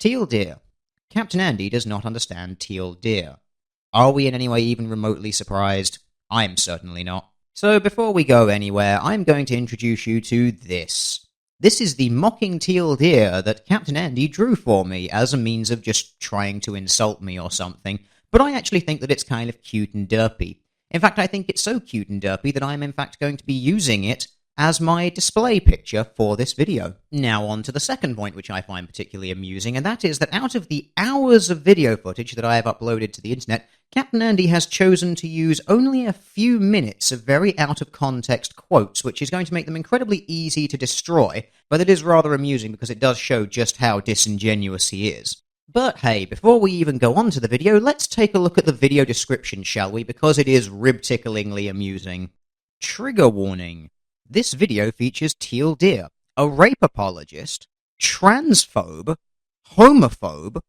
Teal deer. Captain Andy does not understand teal deer. Are we in any way even remotely surprised? I'm certainly not. So before we go anywhere, I'm going to introduce you to this. This is the mocking teal deer that Captain Andy drew for me as a means of just trying to insult me or something, but I actually think that it's kind of cute and derpy. In fact, I think it's so cute and derpy that I'm in fact going to be using it as my display picture for this video. Now on to the second point, which I find particularly amusing, and that is that out of the hours of video footage that I have uploaded to the internet, Captain Andy has chosen to use only a few minutes of very out-of-context quotes, which is going to make them incredibly easy to destroy, but it is rather amusing because it does show just how disingenuous he is. But hey, before we even go on to the video, let's take a look at the video description, shall we, because it is rib-ticklingly amusing. Trigger warning. This video features teal deer, a rape apologist, transphobe, homophobe,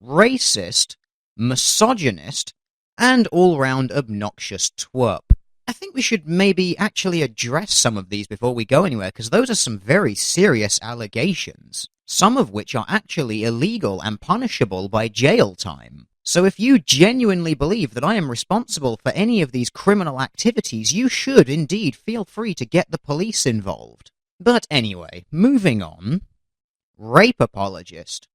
racist, misogynist, and all-round obnoxious twerp. I think we should maybe actually address some of these before we go anywhere, because those are some very serious allegations, some of which are actually illegal and punishable by jail time. So if you genuinely believe that I am responsible for any of these criminal activities, you should indeed feel free to get the police involved. But anyway, moving on. Rape apologist.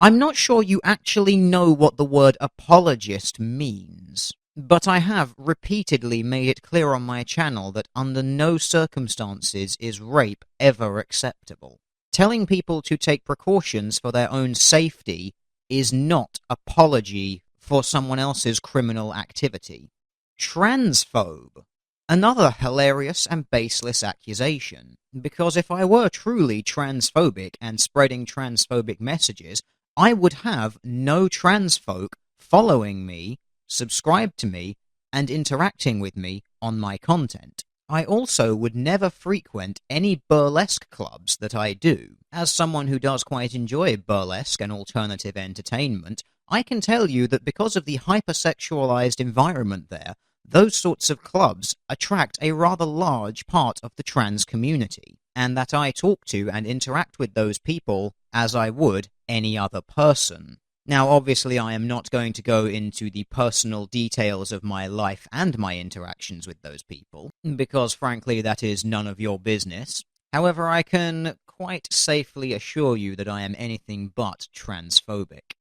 I'm not sure you actually know what the word apologist means, but I have repeatedly made it clear on my channel that under no circumstances is rape ever acceptable. Telling people to take precautions for their own safety is not apology for someone else's criminal activity. Transphobe. Another hilarious and baseless accusation, because if I were truly transphobic and spreading transphobic messages, I would have no trans folk following me, subscribed to me, and interacting with me on my content. I also would never frequent any burlesque clubs that I do. As someone who does quite enjoy burlesque and alternative entertainment, I can tell you that because of the hypersexualized environment there, those sorts of clubs attract a rather large part of the trans community, and that I talk to and interact with those people as I would any other person. Now, obviously, I am not going to go into the personal details of my life and my interactions with those people, because, frankly, that is none of your business. However, I can quite safely assure you that I am anything but transphobic.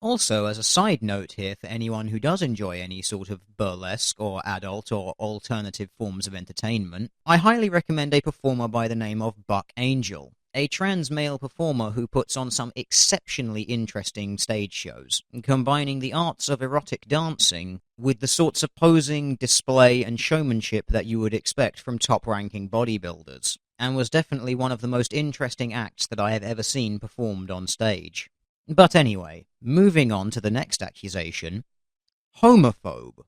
Also, as a side note here for anyone who does enjoy any sort of burlesque or adult or alternative forms of entertainment, I highly recommend a performer by the name of Buck Angel, a trans male performer who puts on some exceptionally interesting stage shows, combining the arts of erotic dancing with the sorts of posing, display, and showmanship that you would expect from top-ranking bodybuilders, and was definitely one of the most interesting acts that I have ever seen performed on stage. But anyway, moving on to the next accusation. Homophobe.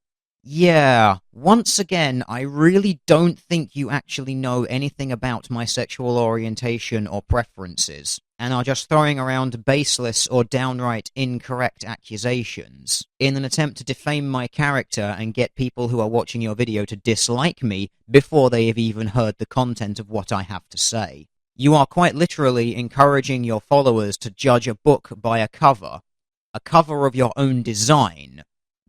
Yeah, once again, I really don't think you actually know anything about my sexual orientation or preferences, and are just throwing around baseless or downright incorrect accusations in an attempt to defame my character and get people who are watching your video to dislike me before they have even heard the content of what I have to say. You are quite literally encouraging your followers to judge a book by a cover of your own design,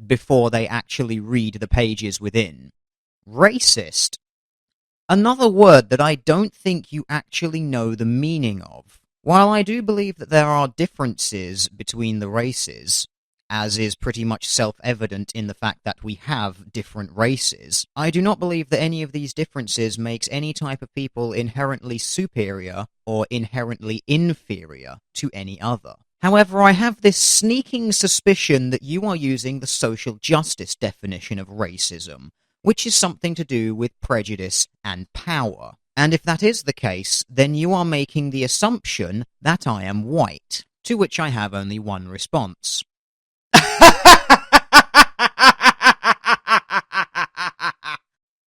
before they actually read the pages within. Racist. Another word that I don't think you actually know the meaning of. While I do believe that there are differences between the races, as is pretty much self-evident in the fact that we have different races, I do not believe that any of these differences makes any type of people inherently superior or inherently inferior to any other. However, I have this sneaking suspicion that you are using the social justice definition of racism, which is something to do with prejudice and power. And if that is the case, then you are making the assumption that I am white, to which I have only one response.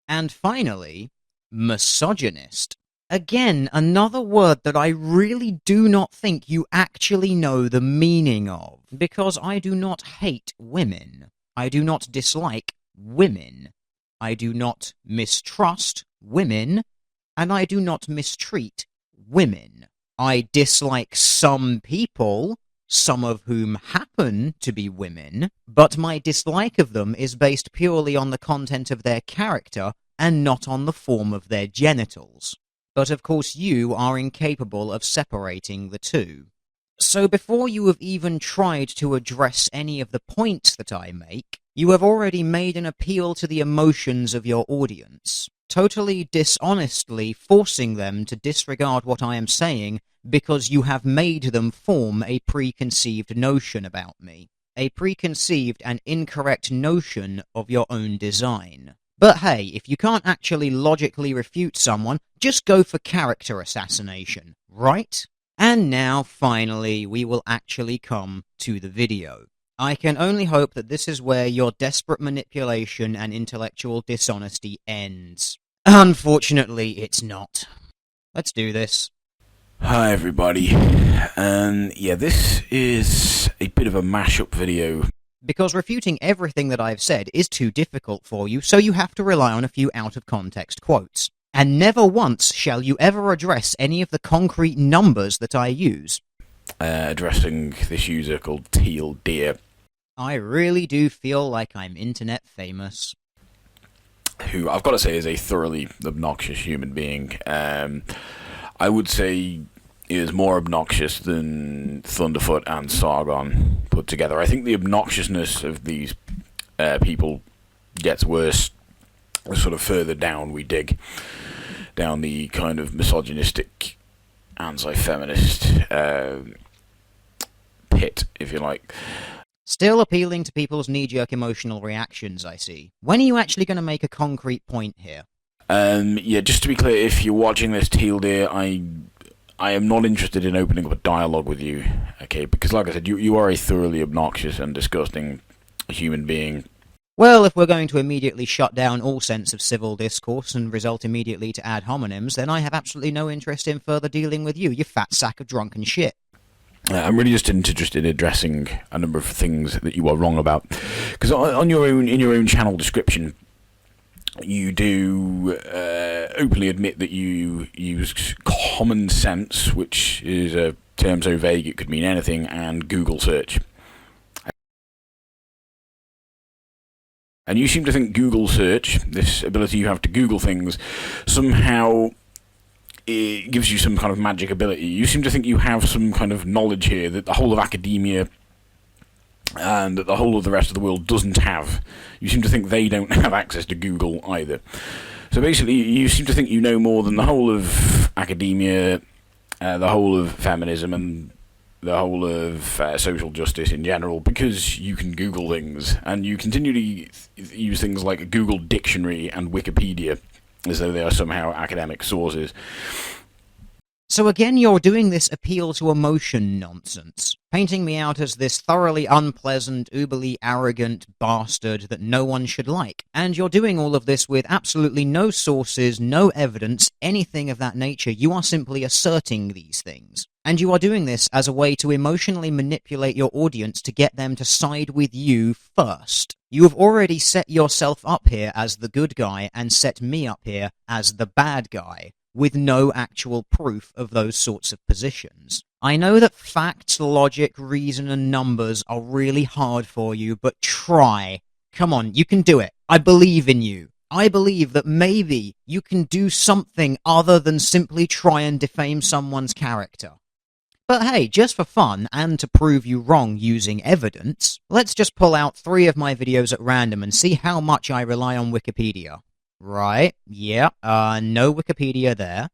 And finally, misogynist. Again, another word that I really do not think you actually know the meaning of, because I do not hate women. I do not dislike women. I do not mistrust women, and I do not mistreat women. I dislike some people, some of whom happen to be women, but my dislike of them is based purely on the content of their character and not on the form of their genitals. But of course you are incapable of separating the two. So before you have even tried to address any of the points that I make, you have already made an appeal to the emotions of your audience, totally dishonestly forcing them to disregard what I am saying because you have made them form a preconceived notion about me, a preconceived and incorrect notion of your own design. But hey, if you can't actually logically refute someone, just go for character assassination, right? And now, finally, we will actually come to the video. I can only hope that this is where your desperate manipulation and intellectual dishonesty ends. Unfortunately, it's not. Let's do this. Hi everybody, yeah, this is a bit of a mashup video. Because refuting everything that I've said is too difficult for you, so you have to rely on a few out-of-context quotes. And never once shall you ever address any of the concrete numbers that I use. Addressing this user called Teal Deer. I really do feel like I'm internet famous. Who, I've got to say, is a thoroughly obnoxious human being. I would say is more obnoxious than Thunderfoot and Sargon put together. I think the obnoxiousness of these people gets worse the sort of further down we dig down the kind of misogynistic, anti-feminist pit, if you like. Still appealing to people's knee-jerk emotional reactions, I see. When are you actually going to make a concrete point here? Yeah, just to be clear, if you're watching this, Teal Deer, I am not interested in opening up a dialogue with you, okay? Because, like I said, you are a thoroughly obnoxious and disgusting human being. Well, if we're going to immediately shut down all sense of civil discourse and result immediately to ad hominems, then I have absolutely no interest in further dealing with you, you fat sack of drunken shit. I'm really just interested in addressing a number of things that you are wrong about. Because in your own channel description, you do openly admit that you use common sense, which is a term so vague it could mean anything, and Google search. And you seem to think Google search, this ability you have to Google things, somehow it gives you some kind of magic ability. You seem to think you have some kind of knowledge here that the whole of academia and that the whole of the rest of the world doesn't have. You seem to think they don't have access to Google either. So basically, you seem to think you know more than the whole of academia, the whole of feminism, and the whole of social justice in general, because you can Google things, and you continually use things like Google Dictionary and Wikipedia as though they are somehow academic sources. So again, you're doing this appeal to emotion nonsense, painting me out as this thoroughly unpleasant, uberly arrogant bastard that no one should like. And you're doing all of this with absolutely no sources, no evidence, anything of that nature. You are simply asserting these things. And you are doing this as a way to emotionally manipulate your audience to get them to side with you first. You have already set yourself up here as the good guy and set me up here as the bad guy, with no actual proof of those sorts of positions. I know that facts, logic, reason, and numbers are really hard for you, but try. Come on, you can do it. I believe in you. I believe that maybe you can do something other than simply try and defame someone's character. But hey, just for fun, and to prove you wrong using evidence, let's just pull out 3 of my videos at random and see how much I rely on Wikipedia. Right, yeah, no Wikipedia there.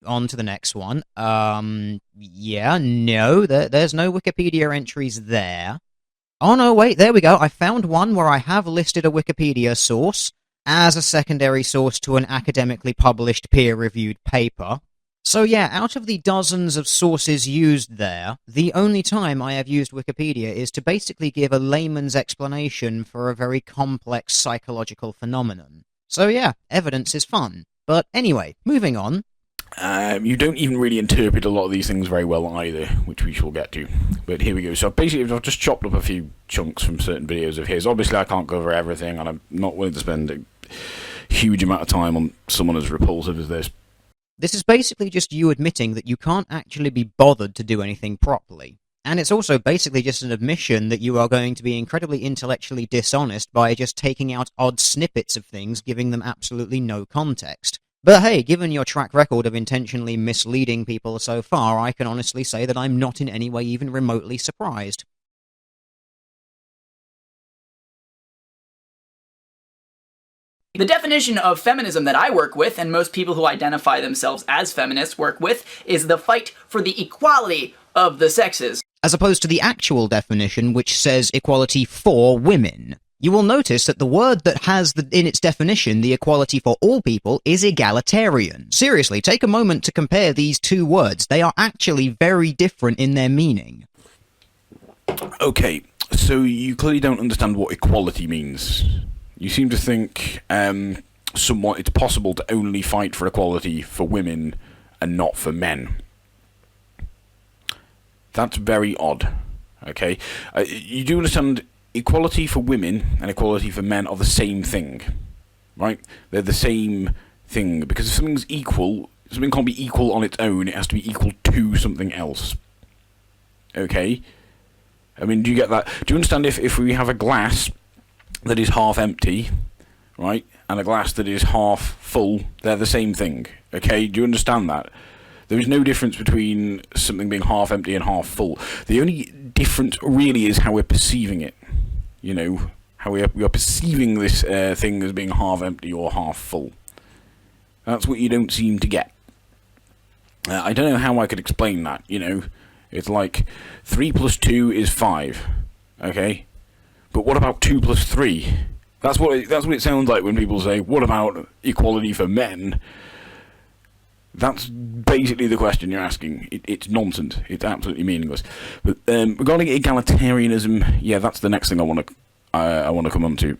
On to the next one. Yeah, no, there's no Wikipedia entries there. Oh no, wait, there we go. I found one where I have listed a Wikipedia source as a secondary source to an academically published peer-reviewed paper. So yeah, out of the dozens of sources used there, the only time I have used Wikipedia is to basically give a layman's explanation for a very complex psychological phenomenon. So yeah, evidence is fun. But anyway, moving on. You don't even really interpret a lot of these things very well either, which we shall get to. But here we go. So basically, I've just chopped up a few chunks from certain videos of his. Obviously, I can't cover everything, and I'm not willing to spend a huge amount of time on someone as repulsive as this. This is basically just you admitting that you can't actually be bothered to do anything properly. And it's also basically just an admission that you are going to be incredibly intellectually dishonest by just taking out odd snippets of things, giving them absolutely no context. But hey, given your track record of intentionally misleading people so far, I can honestly say that I'm not in any way even remotely surprised. The definition of feminism that I work with, and most people who identify themselves as feminists work with, is the fight for the equality of the sexes. As opposed to the actual definition, which says equality for women. You will notice that the word that has in its definition the equality for all people is egalitarian. Seriously, take a moment to compare these two words. They are actually very different in their meaning. Okay, so you clearly don't understand what equality means. You seem to think somewhat it's possible to only fight for equality for women and not for men. That's very odd, okay? You do understand equality for women and equality for men are the same thing, right? They're the same thing, because if something's equal, something can't be equal on its own, it has to be equal to something else. Okay? I mean, do you get that? Do you understand if we have a glass that is half empty, right, and a glass that is half full, they're the same thing, okay? Do you understand that? There is no difference between something being half empty and half full. The only difference really is how we're perceiving it. You know, how we are perceiving this thing as being half empty or half full. That's what you don't seem to get. I don't know how I could explain that, you know. It's like 3 plus 2 is 5, okay? But what about 2 plus 3? That's what it sounds like when people say, what about equality for men? That's basically the question you're asking. It's nonsense. It's absolutely meaningless. But regarding egalitarianism, yeah, that's the next thing I want to come on to.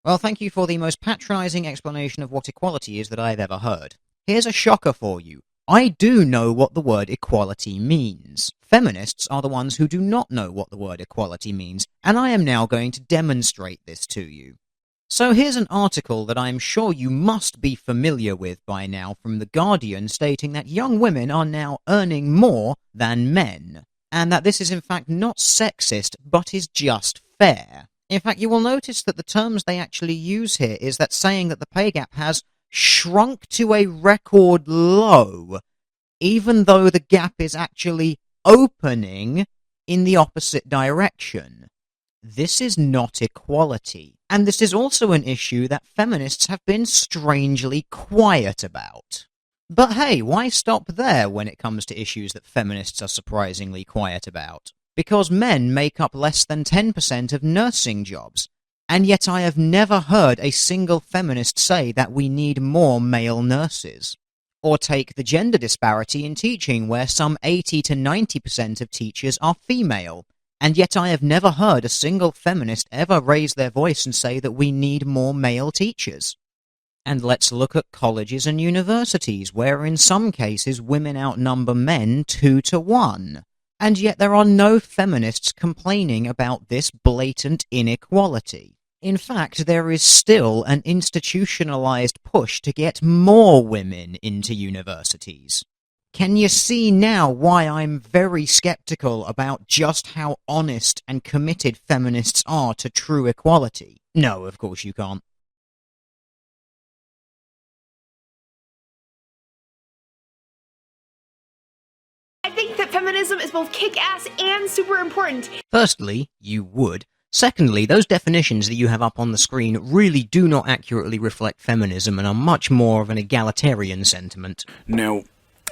Well, thank you for the most patronising explanation of what equality is that I've ever heard. Here's a shocker for you. I do know what the word equality means. Feminists are the ones who do not know what the word equality means, and I am now going to demonstrate this to you. So here's an article that I'm sure you must be familiar with by now from The Guardian, stating that young women are now earning more than men, and that this is in fact not sexist, but is just fair. In fact, you will notice that the terms they actually use here is that saying that the pay gap has shrunk to a record low, even though the gap is actually opening in the opposite direction. This is not equality. And this is also an issue that feminists have been strangely quiet about. But hey, why stop there when it comes to issues that feminists are surprisingly quiet about? Because men make up less than 10% of nursing jobs, and yet I have never heard a single feminist say that we need more male nurses. Or take the gender disparity in teaching, where some 80 to 90% of teachers are female, and yet I have never heard a single feminist ever raise their voice and say that we need more male teachers. And let's look at colleges and universities, where in some cases women outnumber men 2 to 1. And yet there are no feminists complaining about this blatant inequality. In fact, there is still an institutionalized push to get more women into universities. Can you see now why I'm very skeptical about just how honest and committed feminists are to true equality? No, of course you can't. I think that feminism is both kick-ass and super important. Firstly, you would. Secondly, those definitions that you have up on the screen really do not accurately reflect feminism and are much more of an egalitarian sentiment. Now,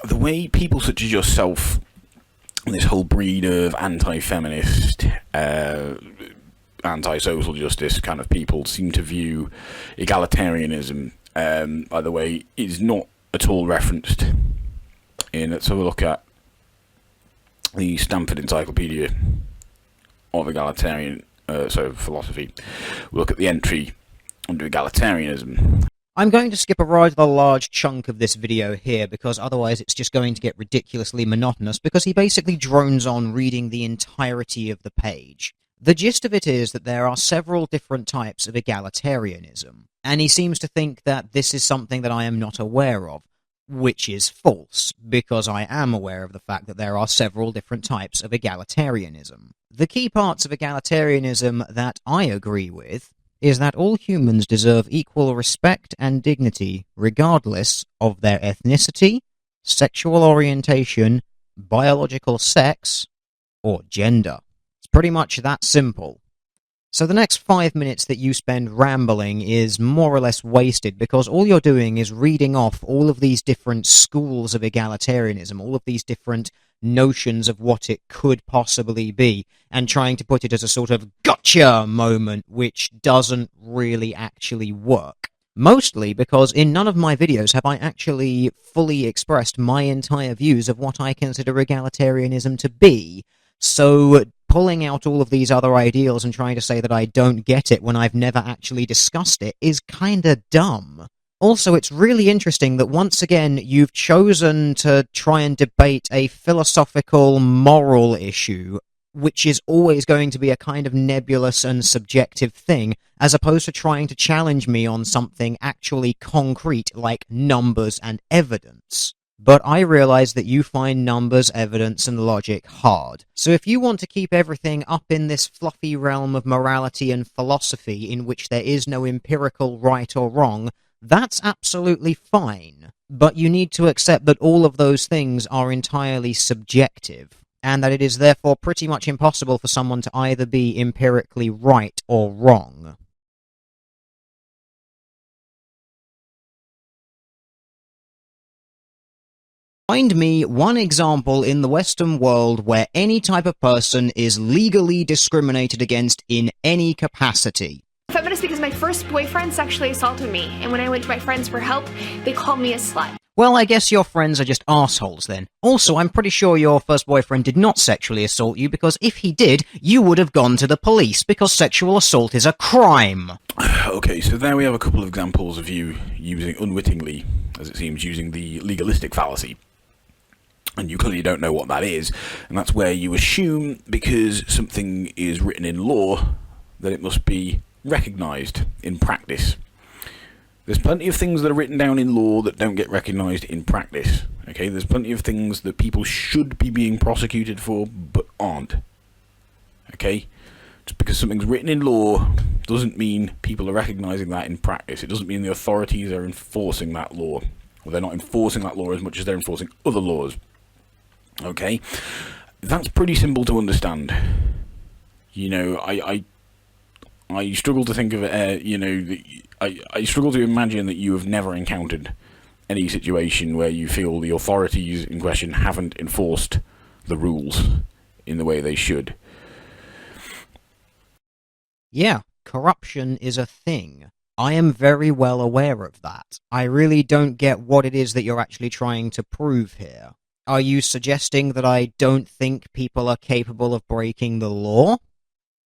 the way people such as yourself, this whole breed of anti-feminist, anti-social justice kind of people seem to view egalitarianism, by the way, is not at all referenced in, let's have a look at the Stanford Encyclopedia of Egalitarian, philosophy. We'll look at the entry under egalitarianism. I'm going to skip a rather large chunk of this video here, because otherwise it's just going to get ridiculously monotonous, because he basically drones on reading the entirety of the page. The gist of it is that there are several different types of egalitarianism, and he seems to think that this is something that I am not aware of. which is false, because I am aware of the fact that there are several different types of egalitarianism. The key parts of egalitarianism that I agree with is that all humans deserve equal respect and dignity regardless of their ethnicity, sexual orientation, biological sex, or gender. It's pretty much that simple. So the next 5 minutes that you spend rambling is more or less wasted, because all you're doing is reading off all of these different schools of egalitarianism, all of these different notions of what it could possibly be, and trying to put it as a sort of gotcha moment, which doesn't really actually work. Mostly because in none of my videos have I actually fully expressed my entire views of what I consider egalitarianism to be. So pulling out all of these other ideals and trying to say that I don't get it when I've never actually discussed it is kinda dumb. Also, it's really interesting that once again you've chosen to try and debate a philosophical, moral issue, which is always going to be a kind of nebulous and subjective thing, as opposed to trying to challenge me on something actually concrete like numbers and evidence. But I realize that you find numbers, evidence, and logic hard. So if you want to keep everything up in this fluffy realm of morality and philosophy in which there is no empirical right or wrong, that's absolutely fine. But you need to accept that all of those things are entirely subjective, and that it is therefore pretty much impossible for someone to either be empirically right or wrong. Find me one example in the Western world where any type of person is legally discriminated against in any capacity. Feminist because my first boyfriend sexually assaulted me, and when I went to my friends for help, they called me a slut. Well, I guess your friends are just assholes then. Also, I'm pretty sure your first boyfriend did not sexually assault you, because if he did, you would have gone to the police, because sexual assault is a crime. Okay, so there we have a couple of examples of you using, unwittingly, as it seems, using the legalistic fallacy. And you clearly don't know what that is, and that's where you assume, because something is written in law, that it must be recognised in practice. There's plenty of things that are written down in law that don't get recognised in practice. Okay, there's plenty of things that people should be being prosecuted for, but aren't. Okay? Just because something's written in law doesn't mean people are recognising that in practice. It doesn't mean the authorities are enforcing that law. Or they're not enforcing that law as much as they're enforcing other laws. Okay? That's pretty simple to understand. You know, I struggle to think of it, I struggle to imagine that you have never encountered any situation where you feel the authorities in question haven't enforced the rules in the way they should. Yeah, corruption is a thing. I am very well aware of that. I really don't get what it is that you're actually trying to prove here. Are you suggesting that I don't think people are capable of breaking the law?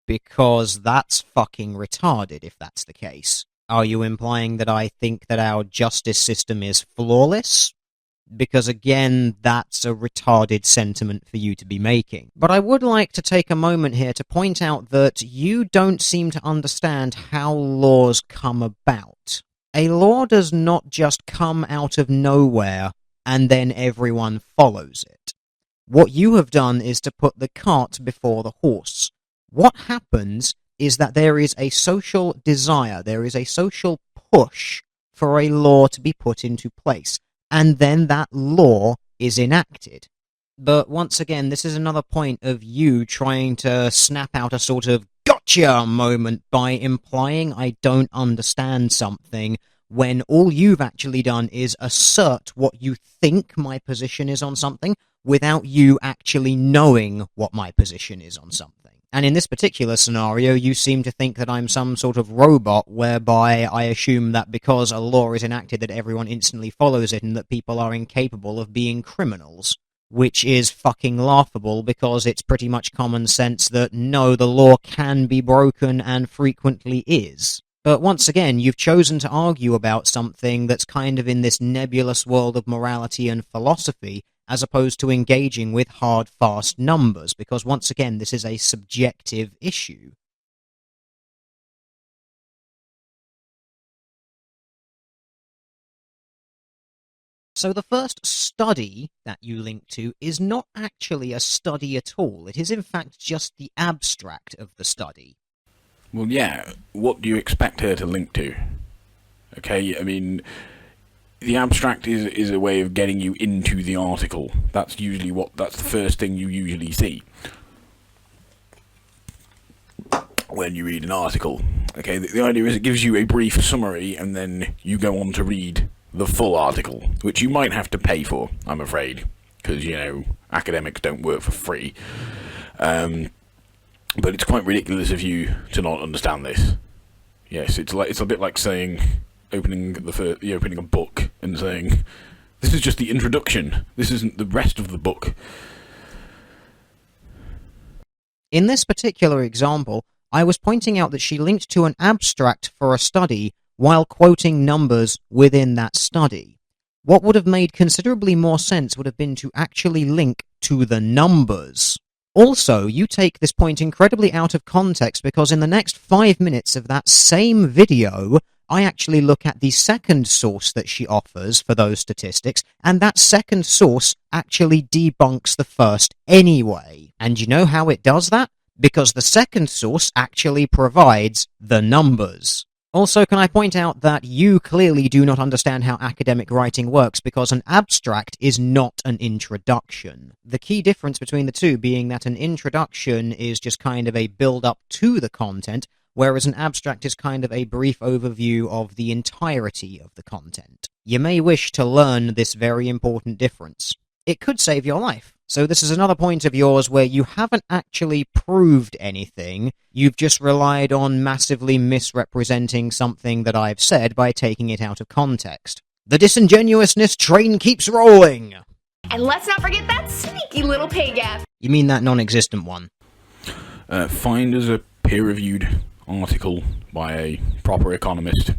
Because that's fucking retarded if that's the case. Are you implying that I think that our justice system is flawless? Because again, that's a retarded sentiment for you to be making. But I would like to take a moment here to point out that you don't seem to understand how laws come about. A law does not just come out of nowhere and then everyone follows it. What you have done is to put the cart before the horse. What happens is that there is a social desire, there is a social push for a law to be put into place, and then that law is enacted. But once again, this is another point of you trying to snap out a sort of gotcha moment by implying I don't understand something, when all you've actually done is assert what you think my position is on something without you actually knowing what my position is on something. And in this particular scenario, you seem to think that I'm some sort of robot whereby I assume that because a law is enacted that everyone instantly follows it and that people are incapable of being criminals. Which is fucking laughable, because it's pretty much common sense that no, the law can be broken and frequently is. But once again, you've chosen to argue about something that's kind of in this nebulous world of morality and philosophy, as opposed to engaging with hard, fast numbers, because once again, this is a subjective issue. So the first study that you link to is not actually a study at all. It is in fact just the abstract of the study. Well, yeah, what do you expect her to link to? Okay, I mean, the abstract is a way of getting you into the article. That's the first thing you usually see when you read an article. Okay, the idea is it gives you a brief summary, and then you go on to read the full article, which you might have to pay for, I'm afraid, because, you know, academics don't work for free. But it's quite ridiculous of you to not understand this. Yes, it's a bit like saying, opening a book and saying, this is just the introduction, this isn't the rest of the book. In this particular example, I was pointing out that she linked to an abstract for a study while quoting numbers within that study. What would have made considerably more sense would have been to actually link to the numbers. Also, you take this point incredibly out of context because in the next 5 minutes of that same video, I actually look at the second source that she offers for those statistics, and that second source actually debunks the first anyway. And you know how it does that? Because the second source actually provides the numbers. Also, can I point out that you clearly do not understand how academic writing works because an abstract is not an introduction. The key difference between the two being that an introduction is just kind of a build-up to the content, whereas an abstract is kind of a brief overview of the entirety of the content. You may wish to learn this very important difference. It could save your life. So this is another point of yours where you haven't actually proved anything, you've just relied on massively misrepresenting something that I've said by taking it out of context. The disingenuousness train keeps rolling! And let's not forget that sneaky little pay gap. You mean that non-existent one? Find us a peer-reviewed article by a proper economist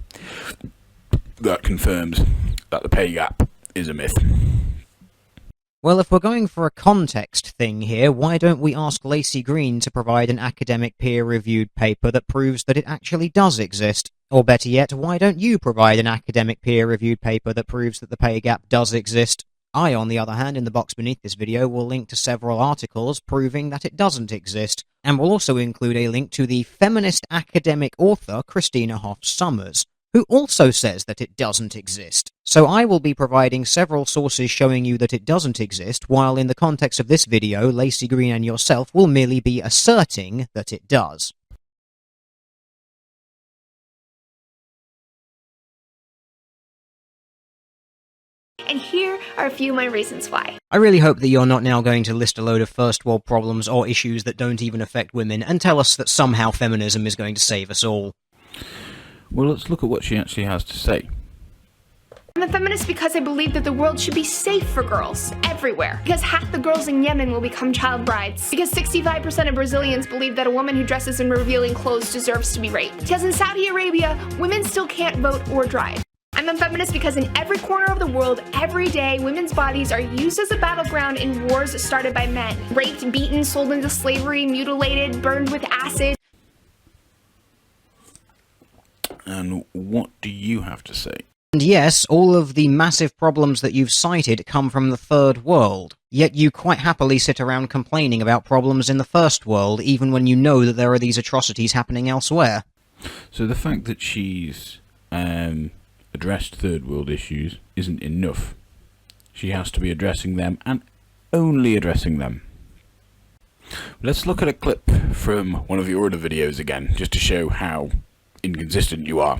that confirms that the pay gap is a myth. Well, if we're going for a context thing here, why don't we ask Lacey Green to provide an academic peer-reviewed paper that proves that it actually does exist? Or better yet, why don't you provide an academic peer-reviewed paper that proves that the pay gap does exist? I, on the other hand, in the box beneath this video, will link to several articles proving that it doesn't exist, and will also include a link to the feminist academic author Christina Hoff Sommers, who also says that it doesn't exist. So I will be providing several sources showing you that it doesn't exist, while in the context of this video, Lacey Green and yourself will merely be asserting that it does. And here are a few of my reasons why. I really hope that you're not now going to list a load of first world problems or issues that don't even affect women and tell us that somehow feminism is going to save us all. Well, let's look at what she actually has to say. I'm a feminist because I believe that the world should be safe for girls, everywhere. Because half the girls in Yemen will become child brides. Because 65% of Brazilians believe that a woman who dresses in revealing clothes deserves to be raped. Because in Saudi Arabia, women still can't vote or drive. I'm a feminist because in every corner of the world, every day, women's bodies are used as a battleground in wars started by men. Raped, beaten, sold into slavery, mutilated, burned with acid. And what do you have to say? And yes, all of the massive problems that you've cited come from the third world, yet you quite happily sit around complaining about problems in the first world, even when you know that there are these atrocities happening elsewhere. So the fact that she's addressed third world issues isn't enough. She has to be addressing them, and only addressing them. Let's look at a clip from one of your other videos again, just to show how inconsistent you are.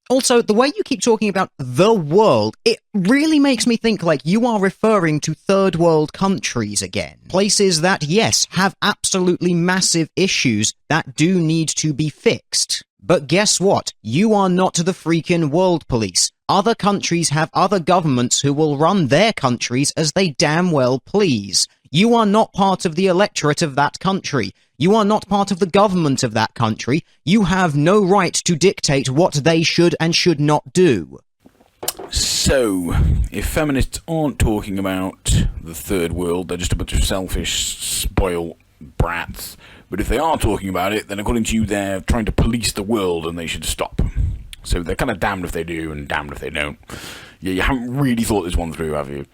Also, the way you keep talking about the world, it really makes me think like you are referring to third world countries again. Places that, yes, have absolutely massive issues that do need to be fixed. But guess what? You are not the freaking world police. Other countries have other governments who will run their countries as they damn well please. You are not part of the electorate of that country. You are not part of the government of that country. You have no right to dictate what they should and should not do. So, if feminists aren't talking about the third world, they're just a bunch of selfish, spoiled brats. But if they are talking about it, then according to you, they're trying to police the world and they should stop. So they're kind of damned if they do and damned if they don't. Yeah, you haven't really thought this one through, have you?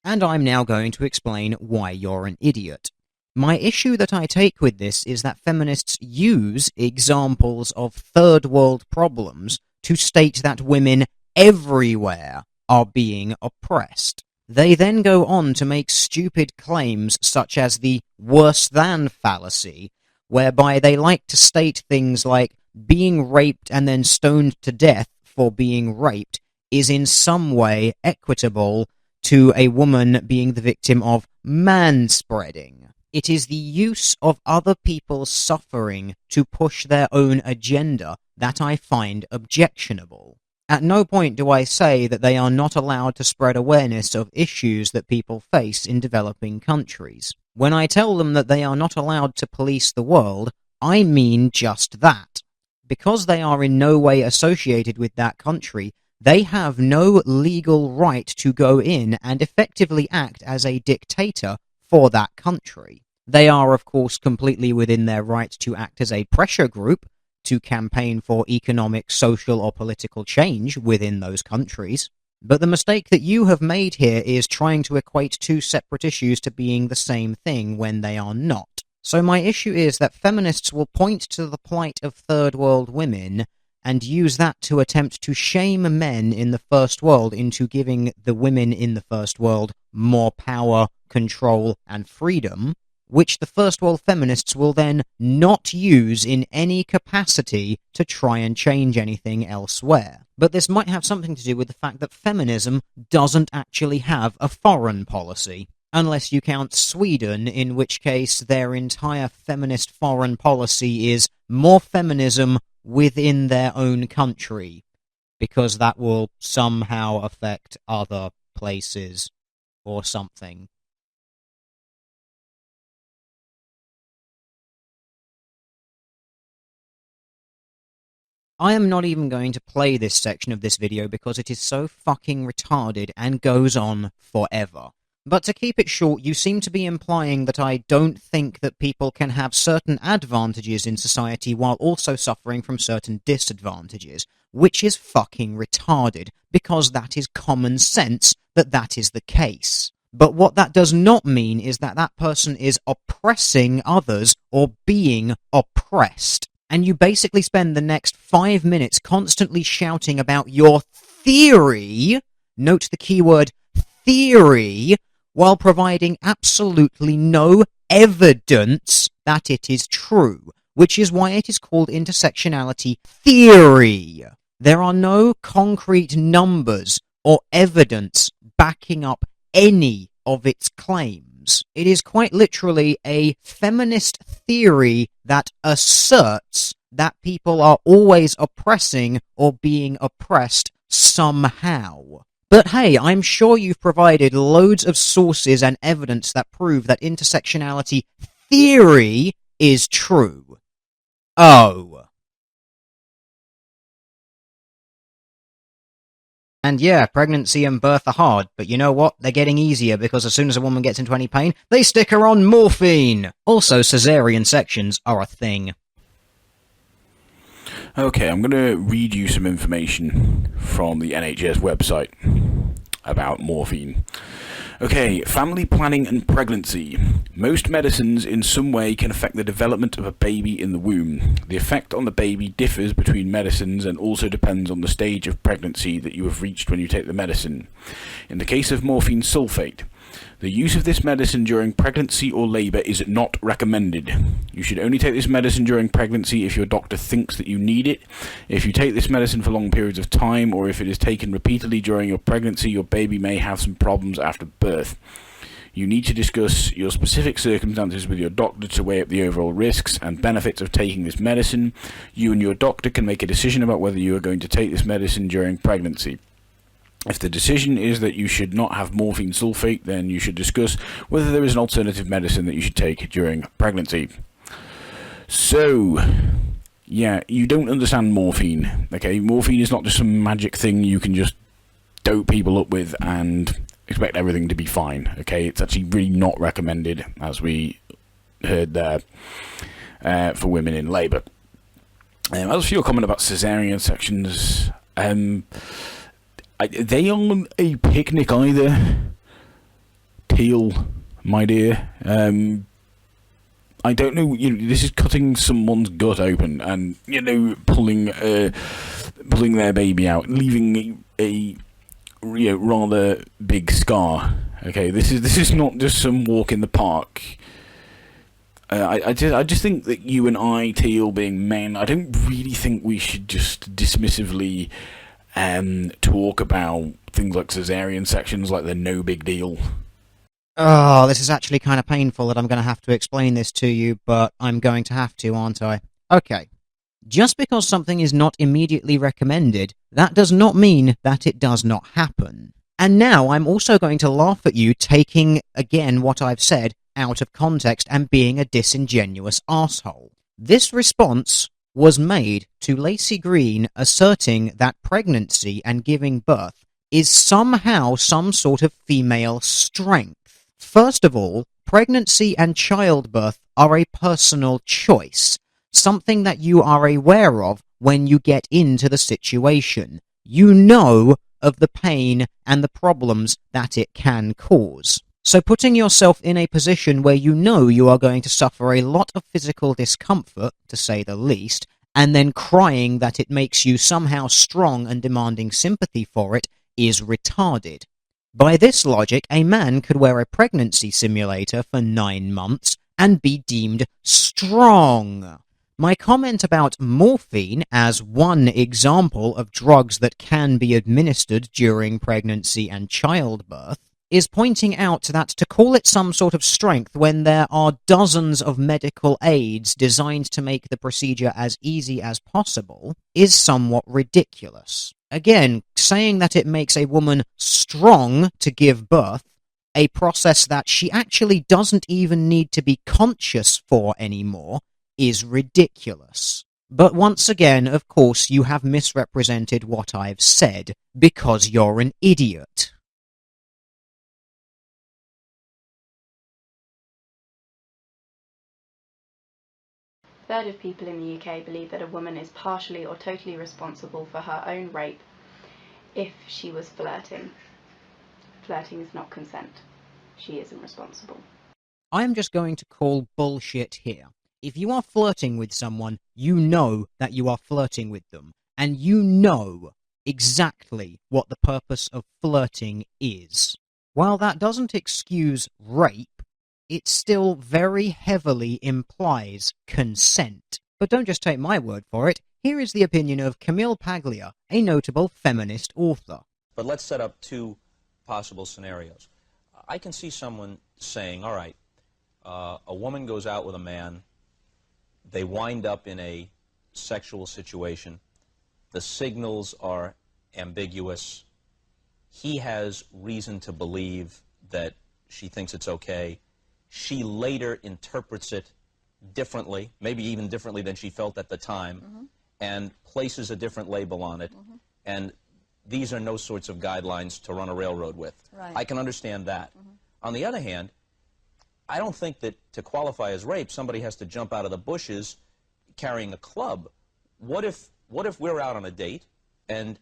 And I'm now going to explain why you're an idiot. My issue that I take with this is that feminists use examples of third world problems to state that women everywhere are being oppressed. They then go on to make stupid claims such as the worse than fallacy, whereby they like to state things like being raped and then stoned to death for being raped is in some way equitable to a woman being the victim of manspreading. It is the use of other people's suffering to push their own agenda that I find objectionable. At no point do I say that they are not allowed to spread awareness of issues that people face in developing countries. When I tell them that they are not allowed to police the world, I mean just that. Because they are in no way associated with that country, they have no legal right to go in and effectively act as a dictator for that country. They are, of course, completely within their right to act as a pressure group to campaign for economic, social, or political change within those countries. But the mistake that you have made here is trying to equate two separate issues to being the same thing when they are not. So my issue is that feminists will point to the plight of third world women and use that to attempt to shame men in the first world into giving the women in the first world more power, control, and freedom, which the first world feminists will then not use in any capacity to try and change anything elsewhere. But this might have something to do with the fact that feminism doesn't actually have a foreign policy. Unless you count Sweden, in which case their entire feminist foreign policy is more feminism within their own country, because that will somehow affect other places or something. I am not even going to play this section of this video because it is so fucking retarded and goes on forever. But to keep it short, you seem to be implying that I don't think that people can have certain advantages in society while also suffering from certain disadvantages, which is fucking retarded, because that is common sense that that is the case. But what that does not mean is that that person is oppressing others or being oppressed. And you basically spend the next 5 minutes constantly shouting about your theory, note the keyword theory, while providing absolutely no evidence that it is true, which is why it is called intersectionality theory. There are no concrete numbers or evidence backing up any of its claims. It is quite literally a feminist theory that asserts that people are always oppressing or being oppressed somehow. But hey, I'm sure you've provided loads of sources and evidence that prove that intersectionality theory is true. Oh. And yeah, pregnancy and birth are hard, but you know what? They're getting easier because as soon as a woman gets into any pain, they stick her on morphine! Also, cesarean sections are a thing. Okay, I'm going to read you some information from the NHS website about morphine. Okay, family planning and pregnancy. Most medicines in some way can affect the development of a baby in the womb. The effect on the baby differs between medicines and also depends on the stage of pregnancy that you have reached when you take the medicine. In the case of morphine sulfate, the use of this medicine during pregnancy or labour is not recommended. You should only take this medicine during pregnancy if your doctor thinks that you need it. If you take this medicine for long periods of time, or if it is taken repeatedly during your pregnancy, your baby may have some problems after birth. You need to discuss your specific circumstances with your doctor to weigh up the overall risks and benefits of taking this medicine. You and your doctor can make a decision about whether you are going to take this medicine during pregnancy. If the decision is that you should not have morphine sulfate, then you should discuss whether there is an alternative medicine that you should take during pregnancy. So, yeah, you don't understand morphine, okay? Morphine is not just some magic thing you can just dope people up with and expect everything to be fine, okay? It's actually really not recommended, as we heard there, for women in labour. As for your comment about caesarean sections, They on a picnic either. Teal, my dear. I don't know. This is cutting someone's gut open and pulling their baby out, leaving a rather big scar. Okay, this is not just some walk in the park. I just think that you and I, Teal, being men, I don't really think we should just dismissively talk about things like cesarean sections like they're no big deal. Oh, this is actually kind of painful that I'm going to have to explain this to you, but I'm going to have to, aren't I? Okay. Just because something is not immediately recommended, that does not mean that it does not happen. And now I'm also going to laugh at you taking, again, what I've said out of context and being a disingenuous arsehole. This response was made to Lacey Green asserting that pregnancy and giving birth is somehow some sort of female strength. First of all, pregnancy and childbirth are a personal choice, something that you are aware of when you get into the situation. You know of the pain and the problems that it can cause. So putting yourself in a position where you know you are going to suffer a lot of physical discomfort, to say the least, and then crying that it makes you somehow strong and demanding sympathy for it is retarded. By this logic, a man could wear a pregnancy simulator for 9 months and be deemed strong. My comment about morphine as one example of drugs that can be administered during pregnancy and childbirth is pointing out that to call it some sort of strength when there are dozens of medical aids designed to make the procedure as easy as possible is somewhat ridiculous. Again, saying that it makes a woman strong to give birth, a process that she actually doesn't even need to be conscious for anymore, is ridiculous. But once again, of course, you have misrepresented what I've said, because you're an idiot. A third of people in the UK believe that a woman is partially or totally responsible for her own rape if she was flirting. Flirting is not consent. She isn't responsible. I am just going to call bullshit here. If you are flirting with someone, you know that you are flirting with them, and you know exactly what the purpose of flirting is. While that doesn't excuse rape, it still very heavily implies consent. But don't just take my word for it. Here is the opinion of Camille Paglia, a notable feminist author. But let's set up two possible scenarios. I can see someone saying, all right, a woman goes out with a man, they wind up in a sexual situation, the signals are ambiguous, he has reason to believe that she thinks it's okay, she later interprets it differently, maybe even differently than she felt at the time, and places a different label on it, and these are no sorts of guidelines to run a railroad with. Right. I can understand that. On the other hand, I don't think that to qualify as rape, somebody has to jump out of the bushes carrying a club. What if we're out on a date, and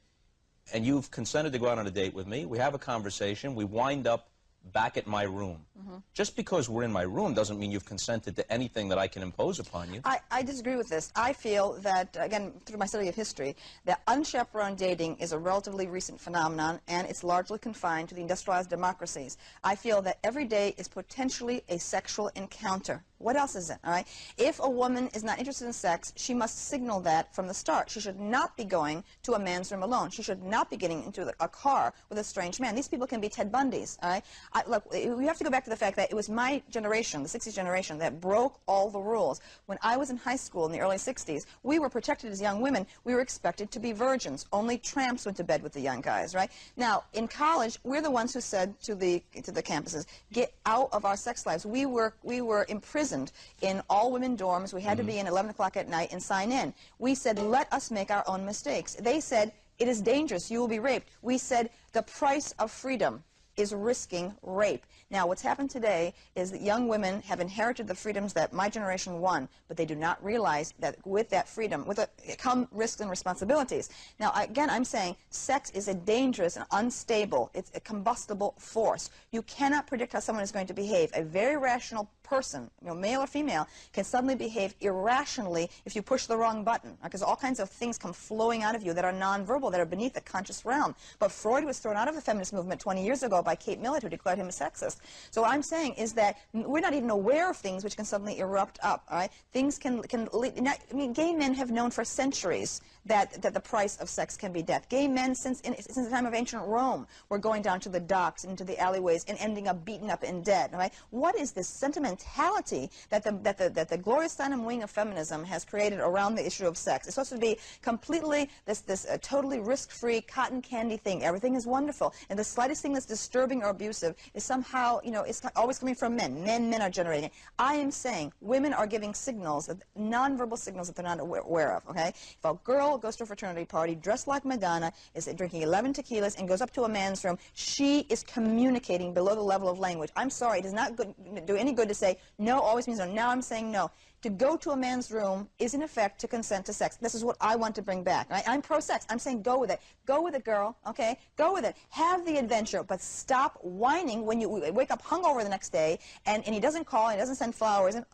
you've consented to go out on a date with me, we have a conversation, we wind up back at my room. Just because we're in my room doesn't mean you've consented to anything that I can impose upon you. I disagree with this. I feel that, again, through my study of history, that unchaperoned dating is a relatively recent phenomenon, and it's largely confined to the industrialized democracies. I feel that every day is potentially a sexual encounter. What else is it, all right? If a woman is not interested in sex, she must signal that from the start. She should not be going to a man's room alone. She should not be getting into a car with a strange man. These people can be Ted Bundys, all right? Look, we have to go back to the fact that it was my generation, the 60s generation, that broke all the rules. When I was in high school in the early 60s, we were protected as young women. We were expected to be virgins. Only tramps went to bed with the young guys, right? Now, in college, we're the ones who said to the campuses, get out of our sex lives. We were imprisoned in all-women dorms. We had to be in 11 o'clock at night and sign in. We said, let us make our own mistakes. They said, it is dangerous. You will be raped. We said, the price of freedom is risking rape. Now, what's happened today is that young women have inherited the freedoms that my generation won, but they do not realize that with that freedom come risks and responsibilities. Now, again, I'm saying sex is a dangerous and unstable, it's a combustible force. You cannot predict how someone is going to behave. A very rational person, male or female, can suddenly behave irrationally if you push the wrong button, because all kinds of things come flowing out of you that are nonverbal, that are beneath the conscious realm. But Freud was thrown out of the feminist movement 20 years ago by Kate Millett, who declared him a sexist. So what I'm saying is that we're not even aware of things which can suddenly erupt up. All right, things can lead. I mean, gay men have known for centuries that the price of sex can be death. Gay men, since the time of ancient Rome, were going down to the docks, into the alleyways, and ending up beaten up and dead. All right, what is this sentimentality that the glorious Steinem wing of feminism has created around the issue of sex? It's supposed to be completely this totally risk-free cotton candy thing. Everything is wonderful, and the slightest thing that's disturbing or abusive is somehow, it's always coming from men. Men are generating it. I am saying women are giving signals, nonverbal signals that they're not aware of. Okay, if a girl goes to a fraternity party dressed like Madonna, is drinking 11 tequilas, and goes up to a man's room, she is communicating below the level of language. I'm sorry, it does not do any good to say no always means no. Now I'm saying no. To go to a man's room is, in effect, to consent to sex. This is what I want to bring back. Right? I'm pro-sex. I'm saying go with it. Go with it, girl. Okay? Go with it. Have the adventure, but stop whining when you wake up hungover the next day, and he doesn't call, and he doesn't send flowers, and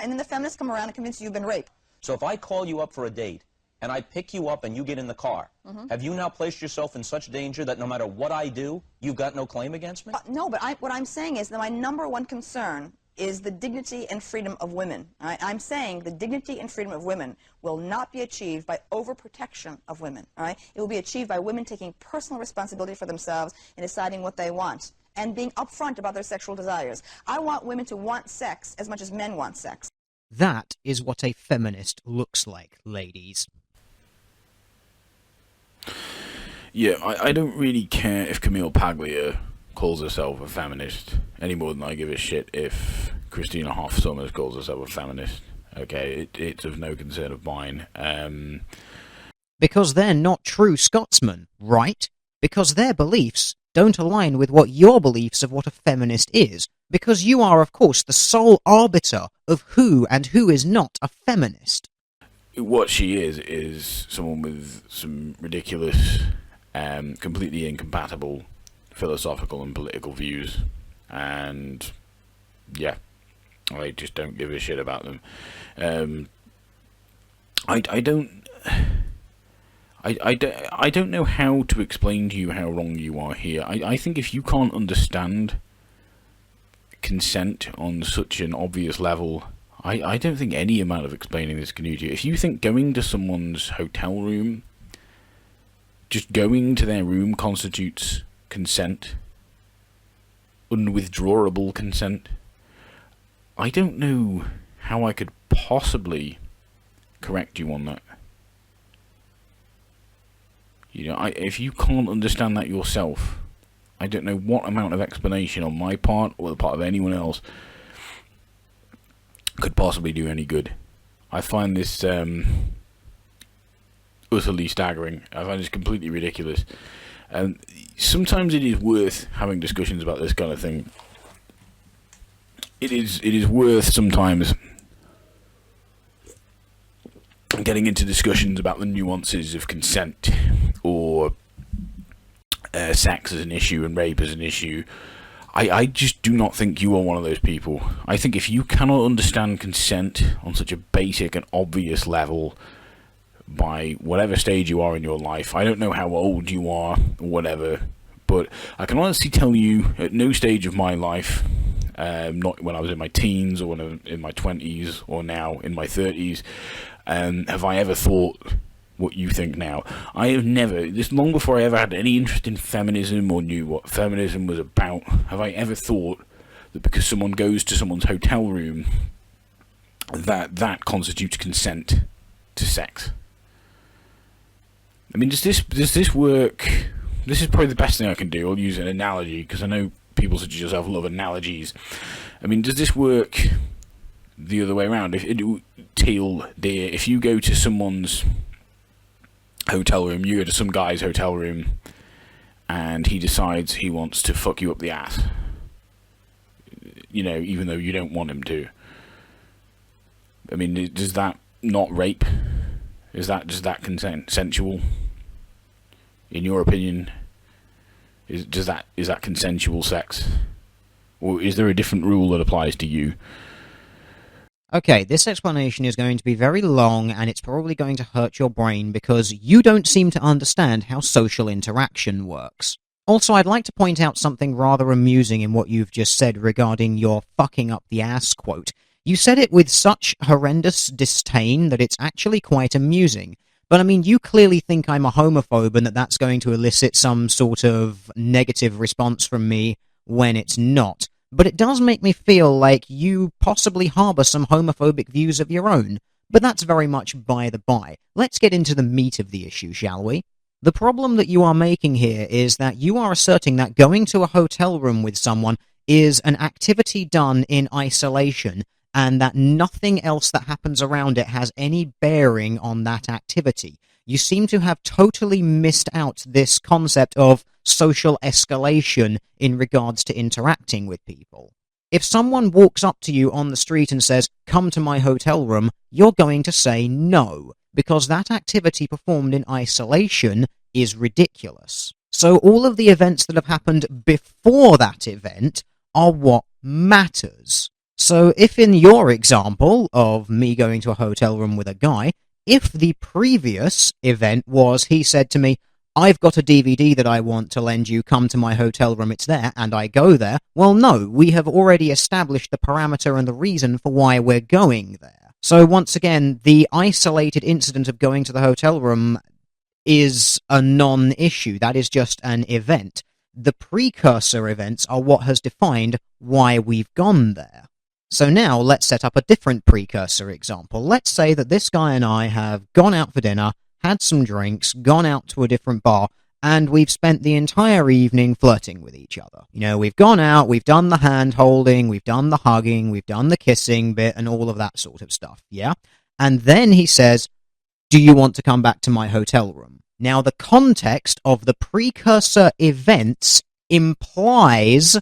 then the feminists come around and convince you you've been raped. So if I call you up for a date, and I pick you up and you get in the car, have you now placed yourself in such danger that no matter what I do, you've got no claim against me? No, but what I'm saying is that my number one concern is the dignity and freedom of women. Right? I'm saying the dignity and freedom of women will not be achieved by overprotection of women. All right? It will be achieved by women taking personal responsibility for themselves and deciding what they want and being upfront about their sexual desires. I want women to want sex as much as men want sex. That is what a feminist looks like, ladies. Yeah, I don't really care if Camille Paglia calls herself a feminist any more than I give a shit if Christina Hoff Sommers calls herself a feminist. Okay, it's of no concern of mine. Because they're not true Scotsmen, right? Because their beliefs don't align with what your beliefs of what a feminist is. Because you are, of course, the sole arbiter of who and who is not a feminist. What she is someone with some ridiculous, completely incompatible philosophical and political views, and yeah, I just don't give a shit about them. I don't know how to explain to you how wrong you are here. I think if you can't understand consent on such an obvious level, I don't think any amount of explaining this can do you. If you think going to someone's hotel room, just going to their room constitutes consent, unwithdrawable consent, I don't know how I could possibly correct you on that. If you can't understand that yourself, I don't know what amount of explanation on my part or the part of anyone else could possibly do any good. I find this utterly staggering. I find this completely ridiculous. And sometimes it is worth having discussions about this kind of thing. It is worth sometimes getting into discussions about the nuances of consent, or sex as an issue and rape as an issue. I just do not think you are one of those people. I think if you cannot understand consent on such a basic and obvious level, by whatever stage you are in your life, I don't know how old you are or whatever, but I can honestly tell you at no stage of my life, not when I was in my teens or when I was in my 20s or now in my 30s, have I ever thought what you think now. I have never, this long before I ever had any interest in feminism or knew what feminism was about, have I ever thought that because someone goes to someone's hotel room that constitutes consent to sex. I mean, does this work? This is probably the best thing I can do. I'll use an analogy, because I know people such as yourself love analogies. I mean, does this work the other way around? Teal, dear, if you go to someone's hotel room, you go to some guy's hotel room, and he decides he wants to fuck you up the ass, even though you don't want him to. I mean, does that not rape? Is that consensual? In your opinion, is that consensual sex? Or is there a different rule that applies to you? Okay, this explanation is going to be very long, and it's probably going to hurt your brain because you don't seem to understand how social interaction works. Also, I'd like to point out something rather amusing in what you've just said regarding your fucking up the ass quote. You said it with such horrendous disdain that it's actually quite amusing. But I mean, you clearly think I'm a homophobe and that's going to elicit some sort of negative response from me when it's not. But it does make me feel like you possibly harbour some homophobic views of your own. But that's very much by the by. Let's get into the meat of the issue, shall we? The problem that you are making here is that you are asserting that going to a hotel room with someone is an activity done in isolation, and that nothing else that happens around it has any bearing on that activity. You seem to have totally missed out this concept of social escalation in regards to interacting with people. If someone walks up to you on the street and says, "Come to my hotel room," you're going to say no, because that activity performed in isolation is ridiculous. So all of the events that have happened before that event are what matters. So if in your example of me going to a hotel room with a guy, if the previous event was he said to me, "I've got a DVD that I want to lend you, come to my hotel room, it's there," and I go there, well, no, we have already established the parameter and the reason for why we're going there. So once again, the isolated incident of going to the hotel room is a non-issue. That is just an event. The precursor events are what has defined why we've gone there. So now let's set up a different precursor example. Let's say that this guy and I have gone out for dinner, had some drinks, gone out to a different bar, and we've spent the entire evening flirting with each other. We've gone out, we've done the hand-holding, we've done the hugging, we've done the kissing bit, and all of that sort of stuff, yeah? And then he says, "Do you want to come back to my hotel room?" Now, the context of the precursor events implies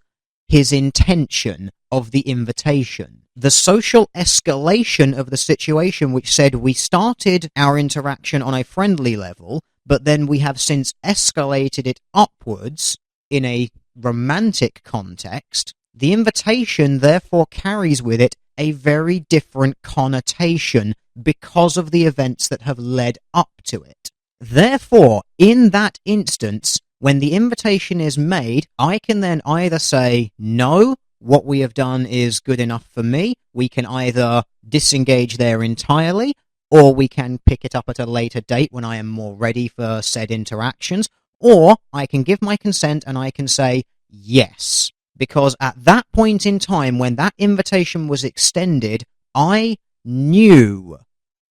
his intention of the invitation. The social escalation of the situation, which said we started our interaction on a friendly level, but then we have since escalated it upwards in a romantic context, the invitation therefore carries with it a very different connotation because of the events that have led up to it. Therefore, in that instance, when the invitation is made, I can then either say, "No, what we have done is good enough for me." We can either disengage there entirely, or we can pick it up at a later date when I am more ready for said interactions, or I can give my consent and I can say yes. Because at that point in time, when that invitation was extended, I knew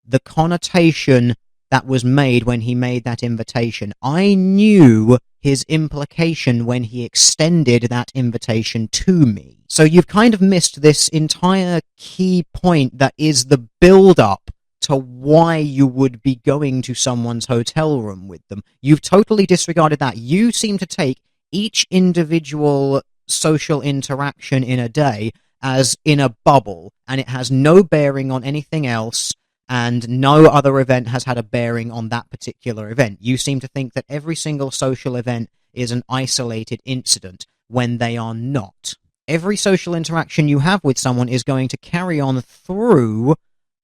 the connotation that was made when he made that invitation. I knew his implication when he extended that invitation to me. So you've kind of missed this entire key point that is the build-up to why you would be going to someone's hotel room with them. You've totally disregarded that. You seem to take each individual social interaction in a day as in a bubble, and it has no bearing on anything else, and no other event has had a bearing on that particular event. You seem to think that every single social event is an isolated incident, when they are not. Every social interaction you have with someone is going to carry on through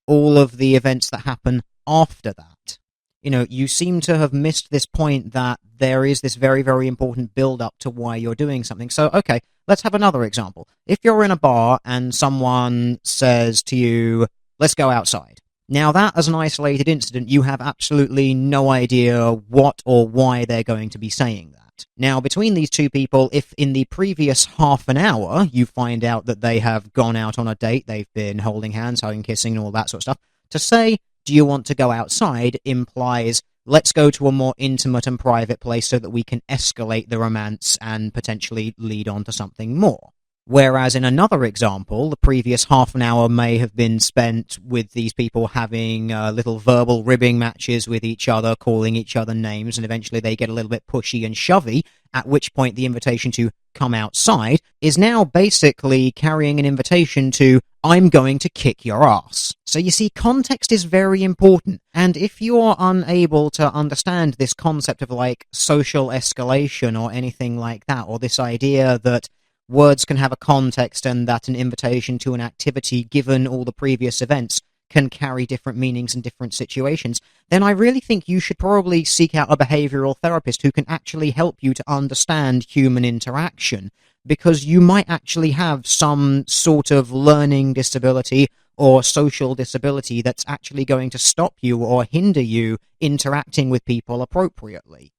all of the events that happen after that. You seem to have missed this point that there is this very, very important build-up to why you're doing something. So, okay, let's have another example. If you're in a bar and someone says to you, "Let's go outside." Now, that as an isolated incident, you have absolutely no idea what or why they're going to be saying that. Now, between these two people, if in the previous half an hour you find out that they have gone out on a date, they've been holding hands, hugging, kissing, and all that sort of stuff, to say, "Do you want to go outside?" implies, let's go to a more intimate and private place so that we can escalate the romance and potentially lead on to something more. Whereas in another example, the previous half an hour may have been spent with these people having little verbal ribbing matches with each other, calling each other names, and eventually they get a little bit pushy and shovey, at which point the invitation to come outside is now basically carrying an invitation to, I'm going to kick your ass. So you see, context is very important, and if you're unable to understand this concept of like social escalation or anything like that, or this idea that words can have a context and that an invitation to an activity, given all the previous events, can carry different meanings in different situations, then I really think you should probably seek out a behavioral therapist who can actually help you to understand human interaction, because you might actually have some sort of learning disability or social disability that's actually going to stop you or hinder you interacting with people appropriately.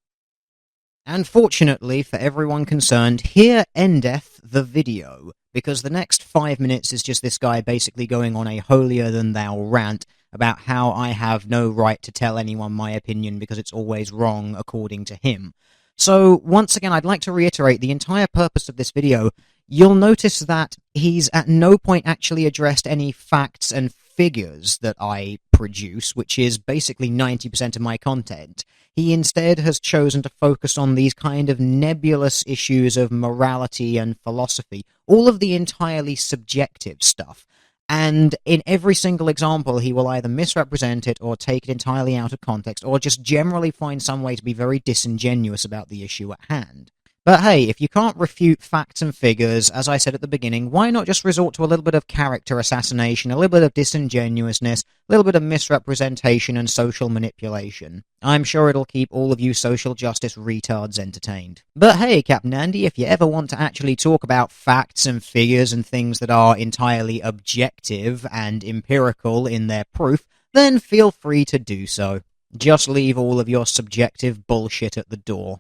And fortunately for everyone concerned, here endeth the video, because the next 5 minutes is just this guy basically going on a holier-than-thou rant about how I have no right to tell anyone my opinion because it's always wrong according to him. So, once again, I'd like to reiterate the entire purpose of this video. You'll notice that he's at no point actually addressed any facts and figures that I produce, which is basically 90% of my content. He instead has chosen to focus on these kind of nebulous issues of morality and philosophy, all of the entirely subjective stuff. And in every single example, he will either misrepresent it or take it entirely out of context, or just generally find some way to be very disingenuous about the issue at hand. But hey, if you can't refute facts and figures, as I said at the beginning, why not just resort to a little bit of character assassination, a little bit of disingenuousness, a little bit of misrepresentation and social manipulation? I'm sure it'll keep all of you social justice retards entertained. But hey, Captain Andy, if you ever want to actually talk about facts and figures and things that are entirely objective and empirical in their proof, then feel free to do so. Just leave all of your subjective bullshit at the door.